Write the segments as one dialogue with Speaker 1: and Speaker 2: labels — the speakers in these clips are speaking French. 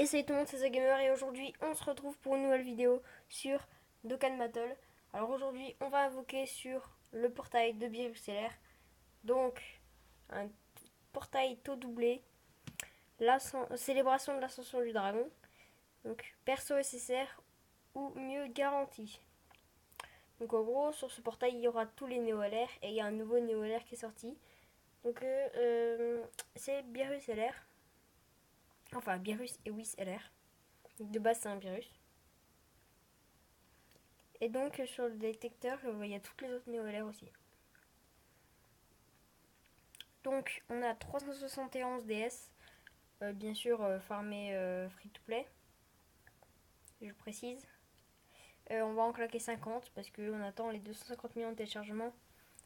Speaker 1: Et salut tout le monde, c'est TheGamer et aujourd'hui on se retrouve pour une nouvelle vidéo sur Dokkan Battle. Alors aujourd'hui on va invoquer sur le portail de Biruseller, donc un portail taux doublé, célébration de l'ascension du dragon, donc perso SSR ou mieux garantie. Donc en gros sur ce portail il y aura tous les néo-LR et il y a un nouveau néo-LR qui est sorti. Donc c'est Biruseller, enfin Birus et Whis LR. De base c'est un virus. Et donc sur le détecteur, il y a toutes les autres néo-LR aussi. Donc on a 371 DS, bien sûr farmé free to play, je précise. On va en claquer 50 parce qu'on attend les 250 millions de téléchargements.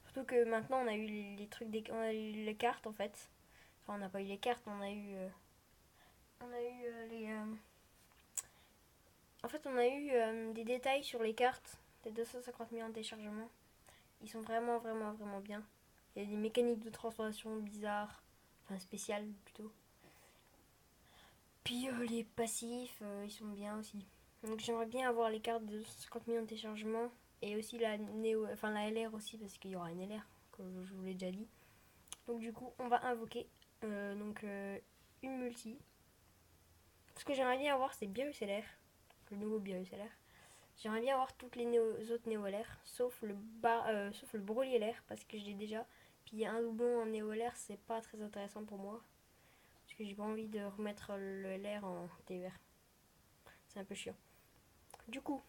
Speaker 1: Surtout que maintenant on a eu les trucs, on a eu les cartes en fait. Enfin on n'a pas eu les cartes, on a eu les... En fait on a eu des détails sur les cartes des 250 millions de téléchargements. Ils sont vraiment vraiment vraiment bien. Il y a des mécaniques de transformation bizarres, enfin spéciales plutôt. Puis les passifs, ils sont bien aussi. Donc j'aimerais bien avoir les cartes de 50 millions de téléchargements et aussi la Néo, enfin la LR aussi parce qu'il y aura une LR, comme je vous l'ai déjà dit. Donc du coup on va invoquer une multi. Ce que j'aimerais bien avoir c'est Beerus LR, le nouveau Beerus LR. J'aimerais bien avoir toutes les autres Néo LR sauf le Broly LR parce que je l'ai déjà. Puis un doublon en Néo LR c'est pas très intéressant pour moi. Parce que j'ai pas envie de remettre le LR en TVR. C'est un peu chiant. Du coup,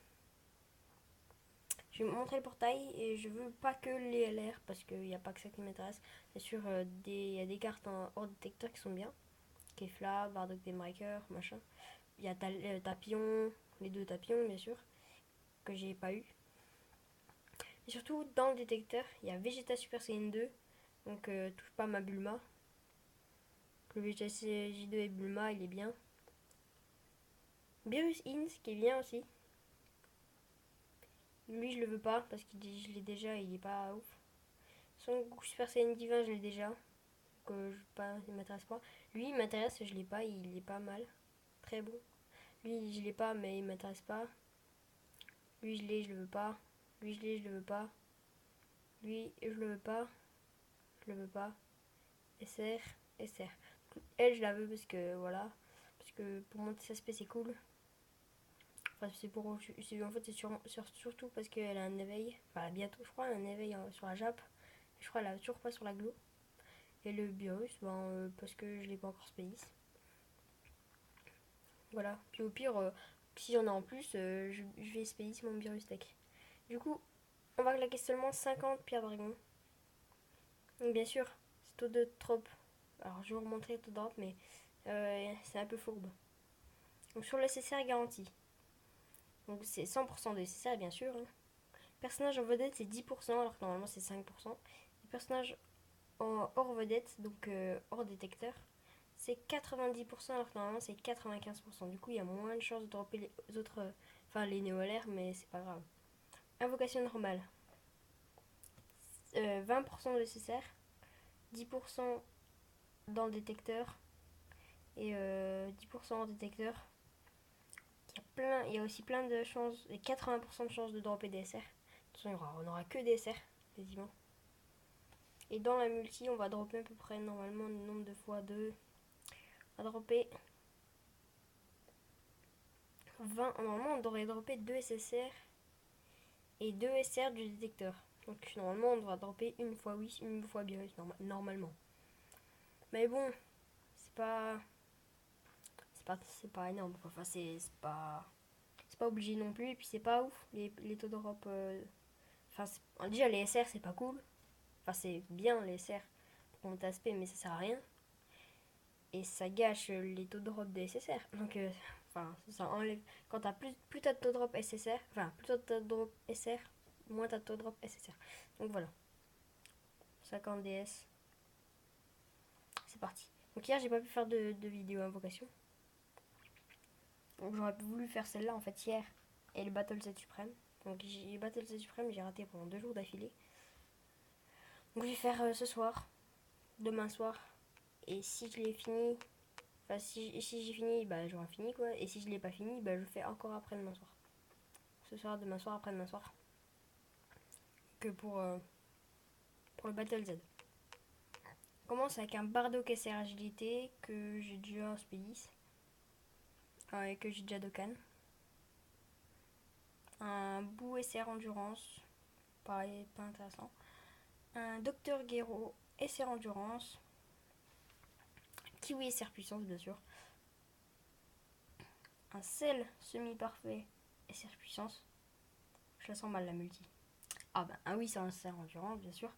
Speaker 1: je vais vous montrer le portail et je veux pas que les LR parce qu'il n'y a pas que ça qui m'intéresse. Bien sûr, il y a des cartes en hors détecteur qui sont bien. Kefla, Bardock Denbreaker, machin. Il y a Tapillon, les deux Tapillons bien sûr, que j'ai pas eu. Et surtout, dans le détecteur, il y a Vegeta Super Saiyan 2. Donc, touche pas ma Bulma. Le Vegeta J2 et Bulma, il est bien. Beerus Ins, qui est bien aussi. Lui, je le veux pas parce que je l'ai déjà, il est pas ouf. Son Goku Super Saiyan Divin, je l'ai déjà. Donc, il m'intéresse pas. Lui, il m'intéresse, je l'ai pas, il est pas mal. Très bon. Lui, je l'ai pas, mais il m'intéresse pas. Lui, je l'ai, je le veux pas. Lui, je l'ai, je le veux pas. Lui, je le veux pas. Je le veux pas. SR, SR. Elle, je la veux parce que voilà. Parce que pour monter sa spé, c'est cool. Enfin, c'est pour. En fait, c'est surtout parce qu'elle a un éveil. Enfin, bientôt, je crois, un éveil sur la Jap. Je crois qu'elle a toujours pas sur la Glo. Et le Biorus, parce que je l'ai pas encore space. Voilà. Puis au pire, si j'en ai en plus, je vais space mon Biorus tech. Du coup, on va claquer seulement 50 pierres dragon. Donc bien sûr, c'est taux de trop. Alors je vais vous remontrer le taux de drop, mais c'est un peu fourbe. Donc sur le SSR garanti. Donc c'est 100% de SSR bien sûr. Hein. Personnage en vedette c'est 10% alors que normalement c'est 5%. Les personnages hors vedette, donc hors détecteur, c'est 90% alors que normalement c'est 95%. Du coup il y a moins de chances de dropper les autres, enfin les néo-LR, mais c'est pas grave. Invocation normale, 20% de nécessaire, 10% dans le détecteur et 10% hors détecteur. Il y a aussi plein de chances, et 80% de chances de dropper des SR. De toute façon, on aura que des SR, quasiment. Et dans la multi, on va dropper à peu près normalement le nombre de fois de. On va dropper 20. Normalement, on devrait dropper 2 SSR et 2 SR du détecteur. Donc normalement, on devra dropper une fois oui, une fois bien, normalement. Mais bon, c'est pas. C'est pas énorme. Enfin, c'est pas. C'est pas obligé non plus. Et puis c'est pas ouf. Les taux de drop. Enfin, déjà, les SR, c'est pas cool. Enfin, c'est bien les SR pour monter aspect, mais ça sert à rien. Et ça gâche les taux de drop des SSR. Donc, ça enlève. Quand t'as plus t'as de taux de drop SSR, enfin, plus t'as de taux de drop SR, moins t'as de taux de drop SSR. Donc voilà. 50 DS. C'est parti. Donc hier, j'ai pas pu faire de vidéo invocation. Donc j'aurais voulu faire celle-là en fait hier. Et le Battle Z Suprême. Donc j'ai Battle Z Suprême, j'ai raté pendant 2 jours d'affilée. Donc je vais faire ce soir, demain soir. Et si je l'ai fini, Enfin, si j'ai fini, bah j'aurai fini quoi. Et si je l'ai pas fini, bah je fais encore après-demain soir. Ce soir, demain soir, après-demain soir. Que pour le Battle Z. On commence avec un Bardock SR agilité que j'ai déjà Spédis. Et que j'ai déjà Dokkan. Un Boo SR endurance. Pareil, pas intéressant. Un Docteur Gero SR endurance. Kiwi SR puissance, bien sûr. Un Cell semi-parfait SR puissance. Je la sens mal la multi. Ah bah un oui c'est un SR endurance, bien sûr.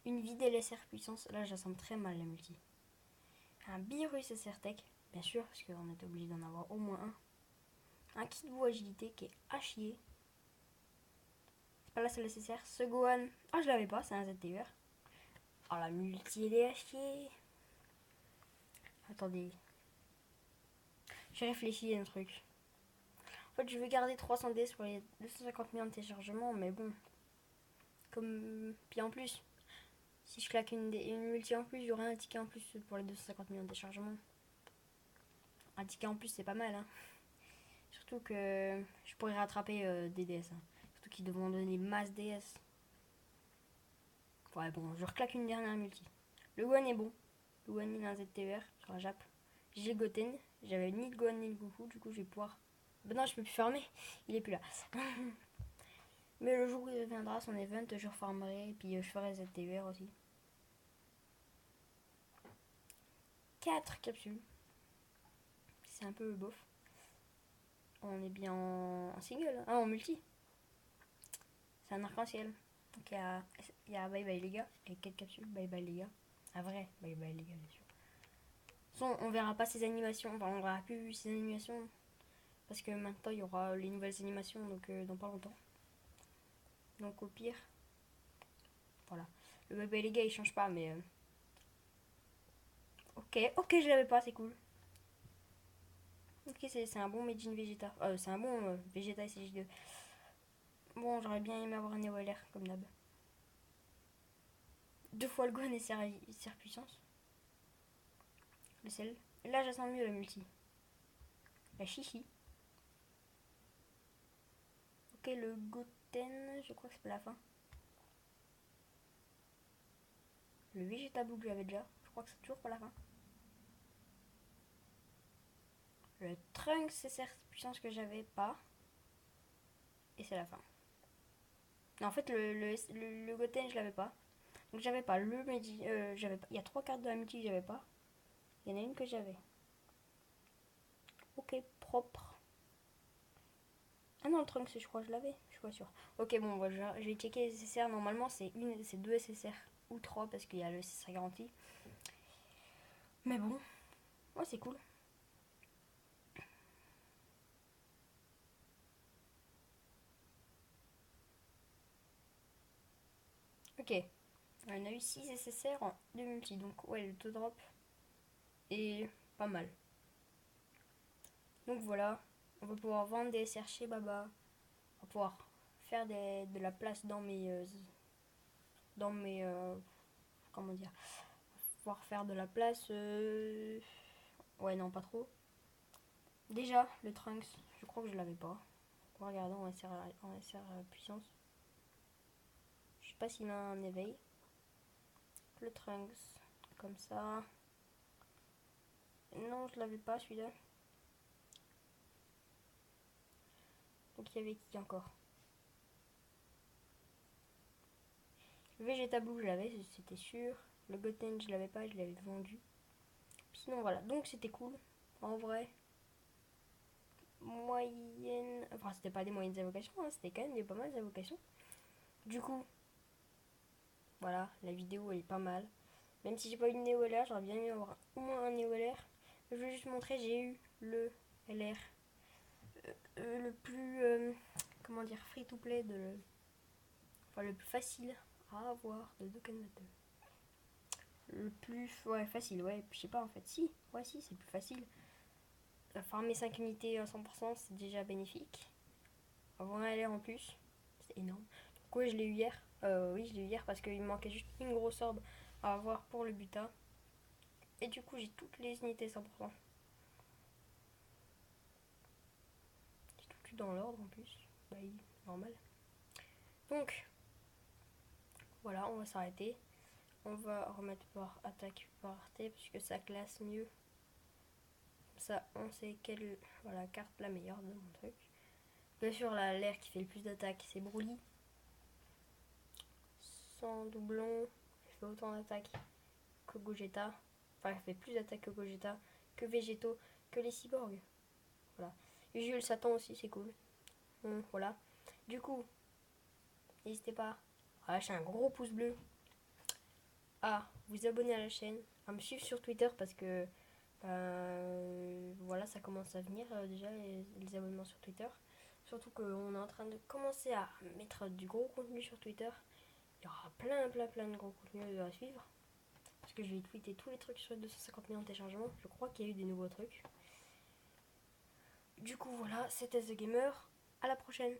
Speaker 1: Une Videl SR puissance, là je la sens très mal la multi. Un Virus SR Tech, bien sûr, parce qu'on est obligé d'en avoir au moins un. Un Kid Buu agilité qui est à chier. C'est pas là, c'est le SSR. Ce Gohan, ah je l'avais pas, c'est un ZTR. Oh la multi elle est à chier. Attendez. J'ai réfléchi à un truc. En fait, je vais garder 300 DS pour les 250 millions de téléchargements, mais bon. Comme. Puis en plus, si je claque une multi en plus, j'aurai un ticket en plus pour les 250 millions de téléchargements. Un ticket en plus, c'est pas mal, hein. Surtout que je pourrais rattraper des DS. Hein. Surtout qu'ils devront donner masse DS. Ouais, bon, je reclaque une dernière multi. Le Gohan est bon. Le Gohan il a un ZTR sur la Jap. J'ai Goten. J'avais ni le Gohan ni le Goku. Du coup, je vais pouvoir. Ben non, je peux plus farmer. Il est plus là. Mais le jour où il reviendra son event, je reformerai. Et puis je ferai ZTR aussi. 4 capsules. C'est un peu bof. On est bien en single. Ah, en multi. C'est un arc-en-ciel. Donc il y a Bye Bye les gars. Et 4 capsules. Bye Bye les gars. Ah, vrai. Bye Bye les gars, bien sûr. On verra pas ces animations, enfin on verra plus ces animations parce que maintenant il y aura les nouvelles animations donc dans pas longtemps. Donc au pire, voilà. Le bébé les gars il change pas mais ok je l'avais pas, c'est cool. Ok c'est un bon Medjin Vegeta, c'est un bon Vegeta SJ2. Bon j'aurais bien aimé avoir un Neo LR comme d'hab. Deux fois le Gohan et serre puissance. Le sel. Là je sens mieux la multi. La chichi. Ok le Goten, je crois que c'est pas la fin. Le Vegeta Blue que j'avais déjà, je crois que c'est toujours pas la fin. Le Trunks c'est cette puissance que j'avais pas. Et c'est la fin. Non, en fait, le Goten, je l'avais pas. Donc j'avais pas le Medi. J'avais pas. Il y a 3 cartes de la multi que j'avais pas. Il y en a une que j'avais. Ok, propre. Ah non, le Trunks, je crois que je l'avais. Je suis pas sûre. Ok, bon, bah, je vais checker les SSR. Normalement, c'est 2 SSR ou 3 parce qu'il y a le SSR garanti. Mais bon, ouais, c'est cool. Ok, on a eu 6 SSR en 2 multi. Donc, ouais, le taux drop est pas mal. Donc voilà, on va pouvoir vendre des SR chez Baba. On va pouvoir faire de la place dans mes comment dire, pouvoir faire de la place ouais non pas trop. Déjà le Trunks je crois que je l'avais pas. On va regarder en SR puissance. Je sais pas s'il a un éveil. Le Trunks comme ça. Non je l'avais pas celui-là. Donc il y avait qui encore? Le Vegeta Blue je l'avais, c'était sûr. Le Goten je l'avais pas, je l'avais vendu. Sinon voilà, donc c'était cool. En vrai, moyenne. Enfin, c'était pas des moyennes invocations, hein, c'était quand même des pas mal d'invocations. Du coup, voilà, la vidéo elle est pas mal. Même si j'ai pas eu de Néo LR, j'aurais bien aimé avoir au moins un Néo LR. Je vais juste montrer, j'ai eu le LR le plus. Comment dire, free to play enfin, le plus facile à avoir de Dokkan Battle. Le plus. Ouais, facile, ouais, je sais pas en fait. Si, ouais, si, c'est plus facile. Farmer 5 unités à 100%, c'est déjà bénéfique. Avoir un LR en plus, c'est énorme. Donc, ouais, je l'ai eu hier. Oui, je l'ai eu hier parce qu'il me manquait juste une grosse orbe à avoir pour le buta. Et du coup, j'ai toutes les unités 100%. J'ai tout dans l'ordre en plus. Bah, normal. Donc, voilà, on va s'arrêter. On va remettre par attaque par T parce que ça classe mieux. Ça, on sait quelle carte la meilleure de mon truc. Bien sûr, l'air qui fait le plus d'attaques, c'est Broly. Sans doublon, il fait autant d'attaques que Gogeta. Enfin, il fait plus d'attaques que Gogeta, que Végéto, que les cyborgs. Voilà. Jules Satan aussi, c'est cool. Voilà. Du coup, n'hésitez pas à lâcher un gros pouce bleu, à vous abonner à la chaîne, à me suivre sur Twitter parce que voilà, ça commence à venir déjà les abonnements sur Twitter. Surtout qu'on est en train de commencer à mettre du gros contenu sur Twitter. Il y aura plein de gros contenus à suivre. Parce que je vais tweeter tous les trucs sur les 250 millions de téléchargements. Je crois qu'il y a eu des nouveaux trucs. Du coup, voilà, c'était The Gamer. À la prochaine.